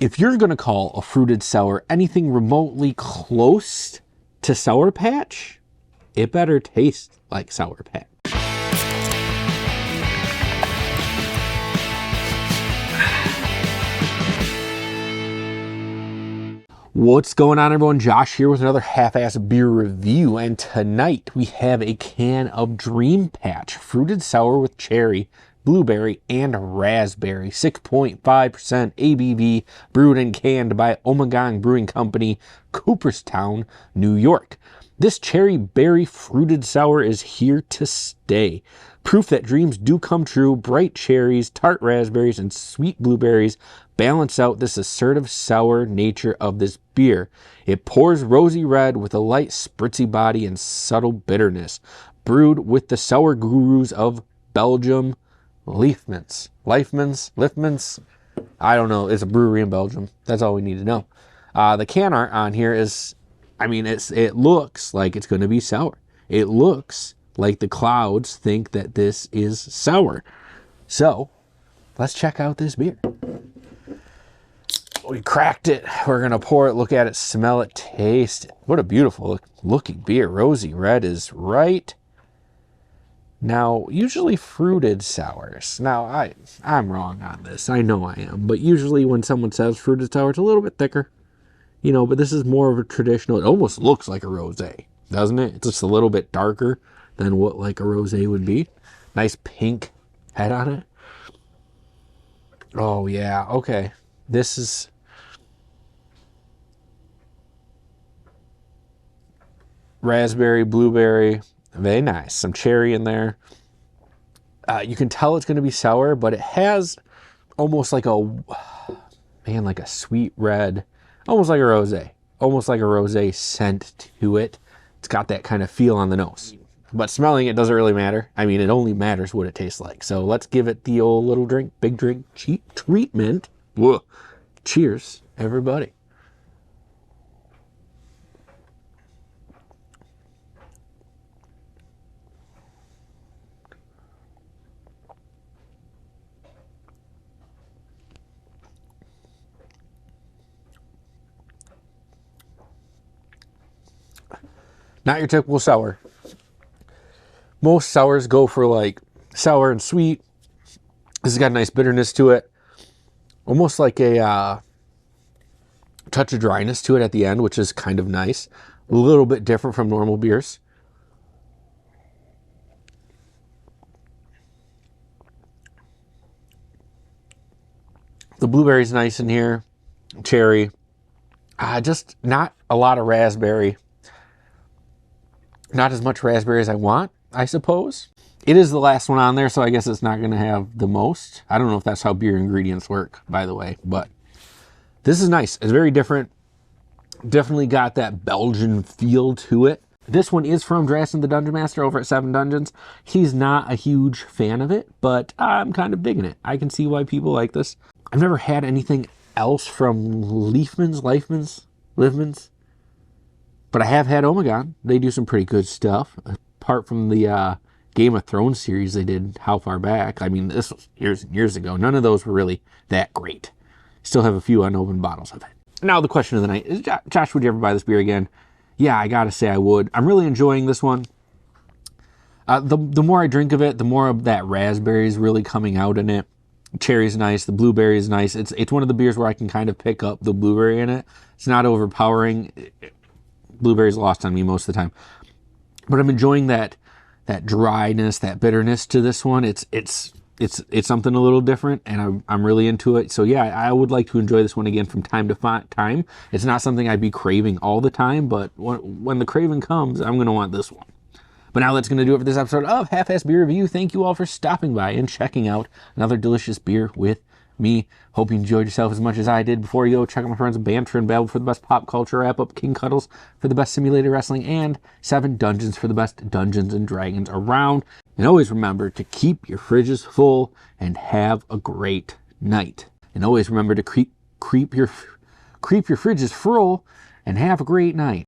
if you're going to call a fruited sour anything remotely close to Sour Patch, it better taste like Sour Patch. What's going on, everyone? Josh here with another half-ass beer review, and tonight we have a can of Dream Patch fruited sour with cherry, blueberry, and raspberry. 6.5% ABV, brewed and canned by Ommegang Brewing Company, Cooperstown, New York. This cherry berry fruited sour is here to stay. Proof that dreams do come true. Bright cherries, tart raspberries, and sweet blueberries balance out this assertive sour nature of this beer. It pours rosy red with a light spritzy body and subtle bitterness. Brewed with the sour gurus of Belgium, Liefmans. I don't know. It's a brewery in Belgium. That's all we need to know. The can art on here is, I mean, it looks like it's going to be sour. It looks like the clouds think that this is sour. So let's check out this beer. We cracked it. We're going to pour it, look at it, smell it, taste it. What a beautiful looking beer. Rosy red is right. Now, usually fruited sours. Now, I'm wrong on this. I know I am. But usually when someone says fruited sour, it's a little bit thicker. You know, but this is more of a traditional. It almost looks like a rosé, doesn't it? It's just a little bit darker than what like a rosé would be. Nice pink head on it. Oh, yeah. Okay. This is... raspberry, blueberry, very nice. Some cherry in there. You can tell it's going to be sour, but it has almost like like a sweet red, almost like a rosé scent to it. It's got that kind of feel on the nose, but smelling it doesn't really matter. I mean, it only matters what it tastes like. So let's give it the old little drink, big drink, cheap treatment. Whoa. Cheers, everybody. Not your typical sour. Most sours go for like sour and sweet. This has got a nice bitterness to it. Almost like a touch of dryness to it at the end, which is kind of nice. A little bit different from normal beers. The blueberry's nice in here. Cherry. Just not a lot of raspberry. Not as much raspberry as I want, I suppose. It is the last one on there, so I guess it's not going to have the most. I don't know if that's how beer ingredients work, by the way, but this is nice. It's very different. Definitely got that Belgian feel to it. This one is from Drastin the Dungeon Master over at 7 Dungeons. He's not a huge fan of it, but I'm kind of digging it. I can see why people like this. I've never had anything else from Liefmans. But I have had Ommegang. They do some pretty good stuff. Apart from the Game of Thrones series they did how far back. I mean, this was years and years ago. None of those were really that great. Still have a few unopened bottles of it. Now the question of the night is, Josh, would you ever buy this beer again? Yeah, I gotta say I would. I'm really enjoying this one. The more I drink of it, the more of that raspberry is really coming out in it. Cherry's nice. The blueberry is nice. It's one of the beers where I can kind of pick up the blueberry in it. It's not overpowering. Blueberry's lost on me most of the time, but I'm enjoying that dryness, that bitterness to this one. It's something a little different, and I'm really into it. So yeah, I would like to enjoy this one again from time to time. It's not something I'd be craving all the time, but when the craving comes, I'm going to want this one. But now that's going to do it for this episode of Half-Ass Beer Review. Thank you all for stopping by and checking out another delicious beer with me. Hope you enjoyed yourself as much as I did. Before you go, check out my friends Banter and Babble for the best pop culture wrap-up, King Cuddles for the best simulated wrestling, and 7 Dungeons for the best Dungeons and Dragons around. And always remember to keep your fridges full and have a great night. And always remember to keep your fridges full and have a great night.